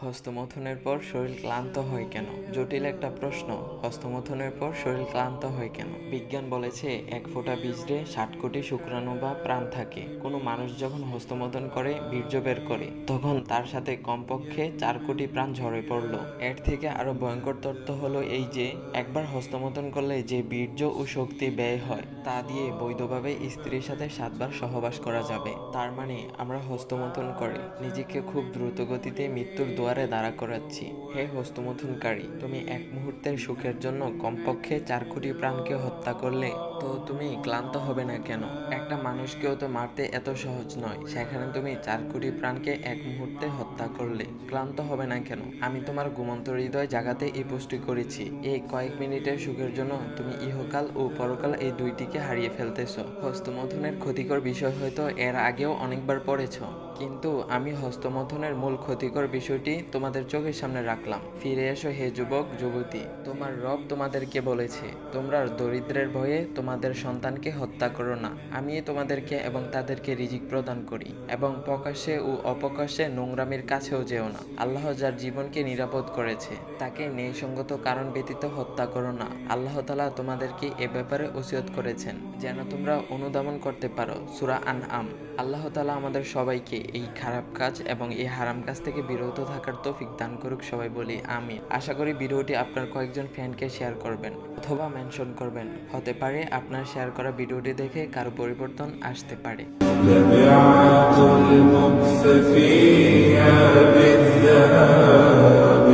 হস্তমৈথুনের পর শরীর ক্লান্ত হয় কেন? জটিল একটা প্রশ্ন। হস্তমৈথুনের পর শরীর ক্লান্ত হয় কেন? বিজ্ঞান বলেছে, এক ফোঁটা বীজে 60 কোটি শুক্রাণু বা প্রাণ থাকে। কোনো মানুষ যখন হস্তমৈথুন করে বীর্য বের করে, তখন তার সাথে কমপক্ষে 4 কোটি প্রাণ ঝরে পড়ল। এর থেকে আরো ভয়ঙ্কর তথ্য হলো এই যে, একবার হস্তমৈথুন করলে যে বীর্য ও শক্তি ব্যয় হয়, তা দিয়ে বৈধভাবে স্ত্রীর সাথে 7 বার সহবাস করা যাবে। তার মানে আমরা হস্তমৈথুন করে নিজেকে খুব দ্রুত গতিতে মৃত্যুর দুয়ারে দাঁড়া করাচ্ছি। হে হস্তমৈথুনকারী, তুমি এক মুহূর্তের সুখের জন্য কমপক্ষে 4 কোটি প্রাণকে হত্যা করলে, তো তুমি ক্লান্ত হবে না কেন? একটা মানুষকেও তো মারতে এত সহজ নয়, সেখানে তুমি 4 কোটি প্রাণকে এক মুহূর্তে হত্যা করলে ক্লান্ত হবে না কেন? আমি তোমার ঘুমন্ত হৃদয় জাগাতে এই পোস্টটি করেছি। এই কয়েক মিনিটের সুখের জন্য তুমি ইহকাল ও পরকাল এই দুইটিকে হারিয়ে ফেলতেছ। হস্তমৈথুনের ক্ষতিকর বিষয় হয়তো এর আগেও অনেকবার পড়েছ, কিন্তু আমি হস্তমৈথুনের মূল ক্ষতিকর বিষয়টি তোমাদের চোখের সামনে রাখলাম। ফিরে এসো হে যুবক যুবতী, তোমার রব তোমাদেরকে বলেছে, তোমরা দরিদ্রের ভয়ে তোমাদের সন্তানকে হত্যা করো না। আমি তোমাদেরকে এবং তাদেরকে রিজিক প্রদান করি, এবং প্রকাশ্যে ও অপ্রকাশ্যে নোংরামির কাছেও যেও না। আল্লাহ যার জীবনকে নিরাপদ করেছে, তাকে ন্যায়সঙ্গত কারণ ব্যতীত হত্যা করো না। আল্লাহ তাআলা তোমাদেরকে এ ব্যাপারে ওসিয়ত করেছেন, যেন তোমরা অনুধাবন করতে পারো। সূরা আনআম। আল্লাহ তাআলা আমাদের সবাইকে এই খারাপ কাজ এবং এই হারাম কাজ থেকে বিরত থাকার তৌফিক দান করুক। সবাই বলি আমিন। আশা করি ভিডিওটি আপনার কয়েকজন ফ্রেন্ডকে শেয়ার করবেন অথবা মেনশন করবেন। হতে পারে আপনার শেয়ার করা ভিডিওটি দেখে কারো পরিবর্তন আসতে পারে। لبعة المكث فيها بالذهاب